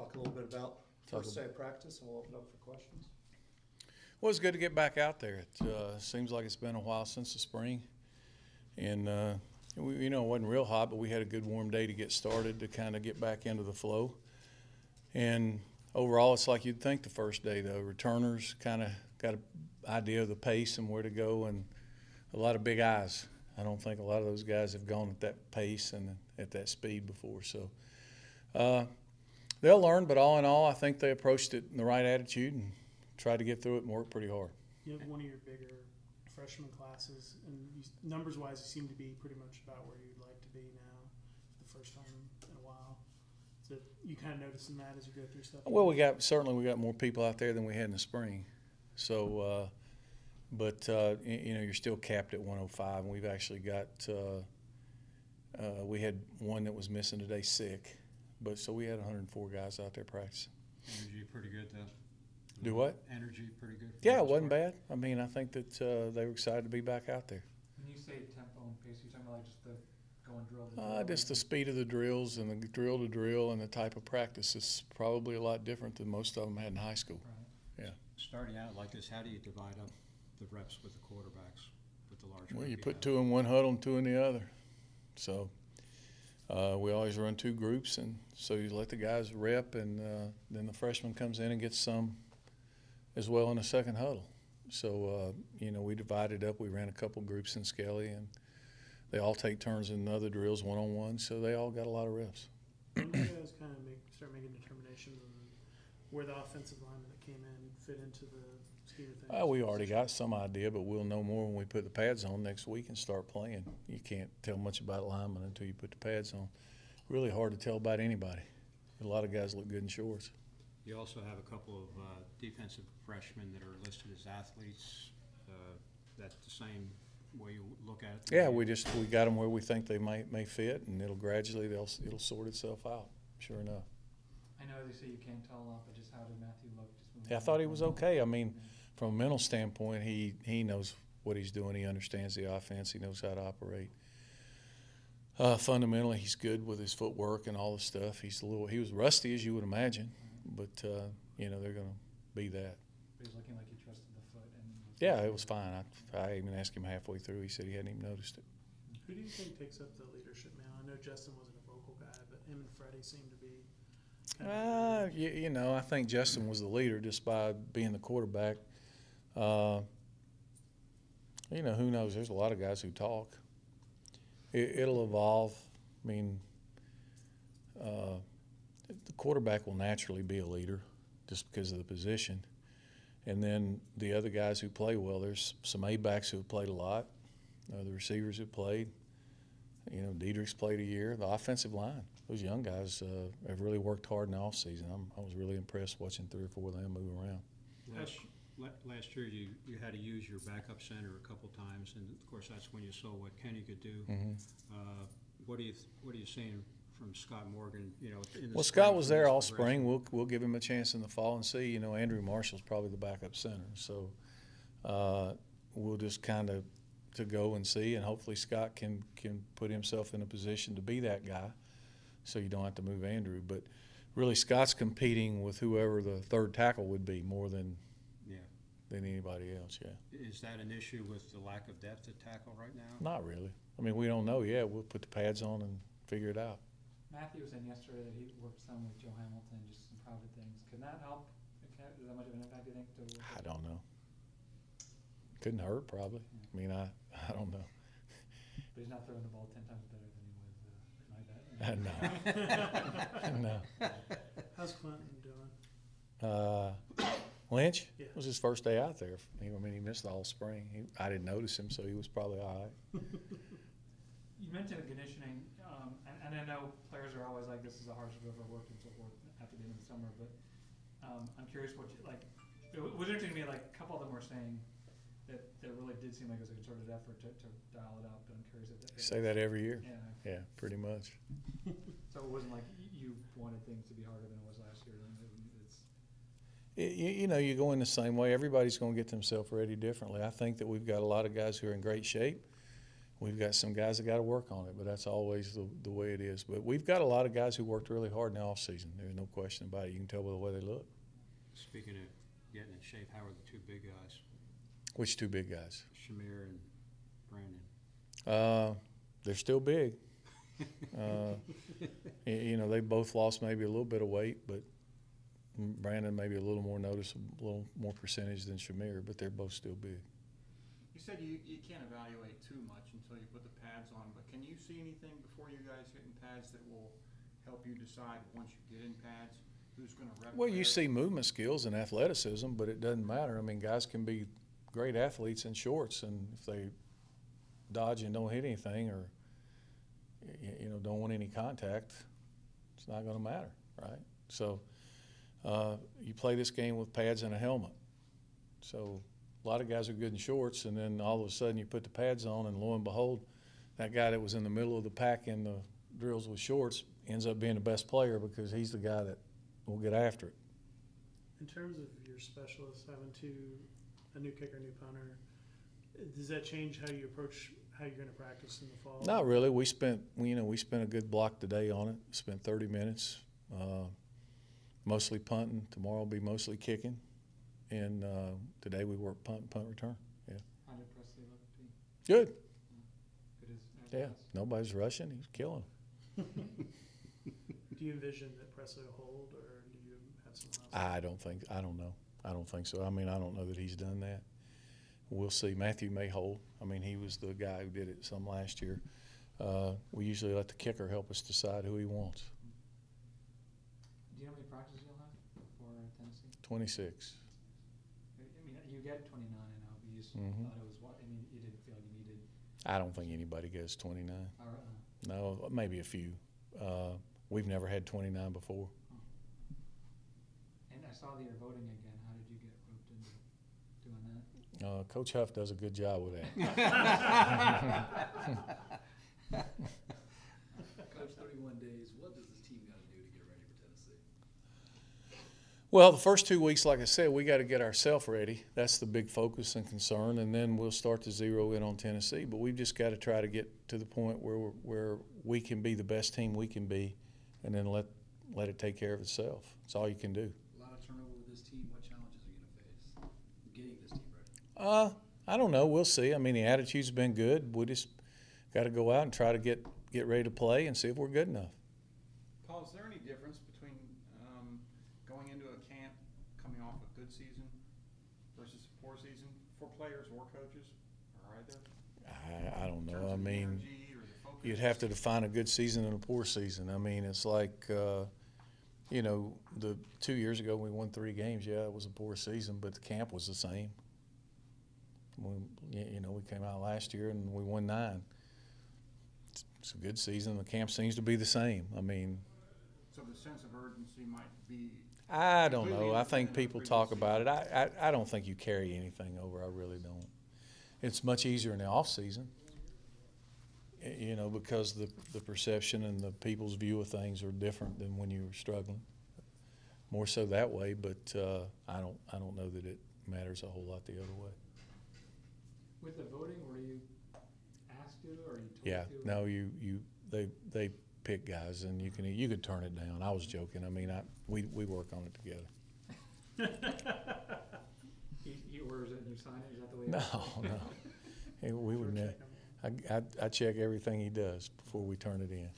talk a little bit about first day of practice, and we'll open up for questions. Well, it's good to get back out there. It seems like it's been a while since the spring, and it wasn't real hot, but we had a good warm day to get started to kind of get back into the flow. And overall, it's like you'd think the first day, though. Returners kind of got an idea of the pace and where to go, and a lot of big eyes. I don't think a lot of those guys have gone at that pace and at that speed before. So they'll learn, but all in all, I think they approached it in the right attitude and tried to get through it and work pretty hard. You have one of your bigger freshman classes, and numbers-wise, you seem to be pretty much about where you'd like to be now for the first time in a while. So you kind of noticing that as you go through stuff? Well, we got more people out there than we had in the spring. So, you're still capped at 105, and we've actually got we had one that was missing today sick, so we had 104 guys out there practicing. Energy pretty good though. Do what? Energy pretty good. Yeah, it wasn't bad. I mean, I think that they were excited to be back out there. When you say tempo and pace, you're talking about like just the going drill to drill? Just the speed of the drills and the drill to drill and the type of practice is probably a lot different than most of them had in high school. Right. Yeah. Starting out like this, how do you divide up the reps with the quarterbacks with the large? Well, you put two in one huddle and two in the other. So we always run two groups, and so you let the guys rep, and then the freshman comes in and gets some as well in the second huddle. So, we divided up. We ran a couple groups in Skelly, and they all take turns in other drills one-on-one, so they all got a lot of reps. When do you guys kind of start making determinations on where the offensive linemen that came in fit into the scheme of things? We already got some idea, but we'll know more when we put the pads on next week and start playing. You can't tell much about linemen until you put the pads on. Really hard to tell about anybody. A lot of guys look good in shorts. You also have a couple of defensive freshmen that are listed as athletes. That's the same way you look at it? Yeah, we got them where we think they may fit, and it'll sort itself out, sure enough. I know they say you can't tell a lot, but just how did Matthew look? Yeah, I thought he was okay. I mean, from a mental standpoint, he knows what he's doing. He understands the offense. He knows how to operate. Fundamentally, he's good with his footwork and all the stuff. He was rusty, as you would imagine, but they're going to be that. But he's looking like he trusted the foot. Yeah, it was fine. I even asked him halfway through. He said he hadn't even noticed it. Who do you think takes up the leadership now? I know Justin wasn't a vocal guy, but him and Freddie seem to be kind of I think Justin was the leader just by being the quarterback. Who knows? There's a lot of guys who talk. It'll evolve. I mean, the quarterback will naturally be a leader just because of the position. And then the other guys who play well, there's some A-backs who have played a lot. The receivers who played. Diedrich's played a year. The offensive line, those young guys have really worked hard in the offseason. I was really impressed watching 3 or 4 of them move around. Last year you had to use your backup center a couple times, and of course that's when you saw what Kenny could do. Mm-hmm. What are you seeing from Scott Morgan? Well, Scott was there all spring. We'll give him a chance in the fall and see. Andrew Marshall's probably the backup center, so we'll just kind of to go and see, and hopefully Scott can put himself in a position to be that guy, so you don't have to move Andrew. But really, Scott's competing with whoever the third tackle would be more than anybody else. Yeah. Is that an issue with the lack of depth at tackle right now? Not really. I mean, we don't know yet. We'll put the pads on and figure it out. Matthew was saying yesterday that he worked some with Joe Hamilton, just some private things. Can that help? Is that much of an impact, do you think? I don't know. Couldn't hurt, probably. I mean, I don't know. But he's not throwing the ball 10 times better than he was No. No. How's Clinton doing? Lynch? Yeah. It was his first day out there. He missed all spring. I didn't notice him, so he was probably all right. You mentioned conditioning, and I know players are always like, this is the hardest I've ever worked and so forth after the end of the summer, but I'm curious what it was interesting to me, like a couple of them were saying that it really did seem like it was a concerted effort to dial it up, but I'm curious if that. You say that every year? Yeah. Yeah, pretty much. So it wasn't like you wanted things to be harder than it was last year. You go in the same way. Everybody's going to get themselves ready differently. I think that we've got a lot of guys who are in great shape. we've got some guys that got to work on it, but that's always the way it is. But we've got a lot of guys who worked really hard in the off season. There's no question about it. You can tell by the way they look. Speaking of getting in shape, how are the two big guys, Which two big guys? Shamir and Brandon? They're still big. You know, they both lost maybe a little bit of weight, but Brandon maybe a little more noticeable, a little more percentage than Shamir, but they're both still big. You said you can't evaluate too much until you put the pads on, but can you see anything before you guys get in pads that will help you decide once you get in pads who's going to rep? Well, you where? see movement skills and athleticism, but it doesn't matter. I mean, guys can be great athletes in shorts, and if they dodge and don't hit anything or, you know, don't want any contact, it's not going to matter, right? So you play this game with pads and a helmet. So a lot of guys are good in shorts, and then all of a sudden you put the pads on, and lo and behold, that guy that was in the middle of the pack in the drills with shorts ends up being the best player because he's the guy that will get after it. In terms of your specialists having a new kicker, new punter, does that change how you approach how you're going to practice in the fall? Not really. We spent a good block today on it. Spent 30 minutes, mostly punting. Tomorrow will be mostly kicking, and today we work punt return. Yeah. How did Presley look to be? Good. Good as Yeah. as- Nobody's rushing. He's killing. Do you envision that Presley will hold, or do you have some else? I don't know. I don't think so. I mean, I don't know that he's done that. We'll see. Matthew may hold. I mean, he was the guy who did it some last year. We usually let the kicker help us decide who he wants. Do you know how many practices you'll have for Tennessee? 26. I mean, you get 29, I know, but you just Mhm. thought it was what, I mean, you didn't feel like you needed, I don't think anybody gets 29. or, No, maybe a few. We've never had 29 before. and I saw that you're voting again. How did you get roped into doing that? Coach Huff does a good job with that. Coach, 31 days, what does this team got to do to get ready for Tennessee? Well, the first 2 weeks, like I said, we got to get ourselves ready. That's the big focus and concern, and then we'll start to zero in on Tennessee. But we've just got to try to get to the point where we can be the best team we can be, and then let it take care of itself. That's all you can do. A lot of turnover with this team. What challenges are you going to face getting this team ready? I don't know. We'll see. I mean, the attitude's been good. We just got to go out and try to get ready to play and see if we're good enough. Paul, is there any difference between going into a camp coming off a good season versus a poor season for players or coaches? Or are there? I don't In know. terms I of the mean, energy or the focus? you'd have to define a good season and a poor season. I mean, it's like, you know, the 2 years ago we won 3 games. Yeah, it was a poor season, but the camp was the same. We came out last year and we won 9. It's a good season. The camp seems to be the same. I mean, So the sense of urgency might be. I don't know. Completely I think independent of people the talk previous about it. I don't think you carry anything over. I really don't. It's much easier in the off season, you know, because the perception and the people's view of things are different than when you were struggling. More so that way, but I don't know that it matters a whole lot the other way. With the voting, were you asked to, or you told Yeah, to? no, they pick guys, and you can turn it down. I was joking. I mean, we work on it together. He orders it and you sign it, is that the way? No, no. Hey, we would Sure never. check 'em. I check everything he does before we turn it in.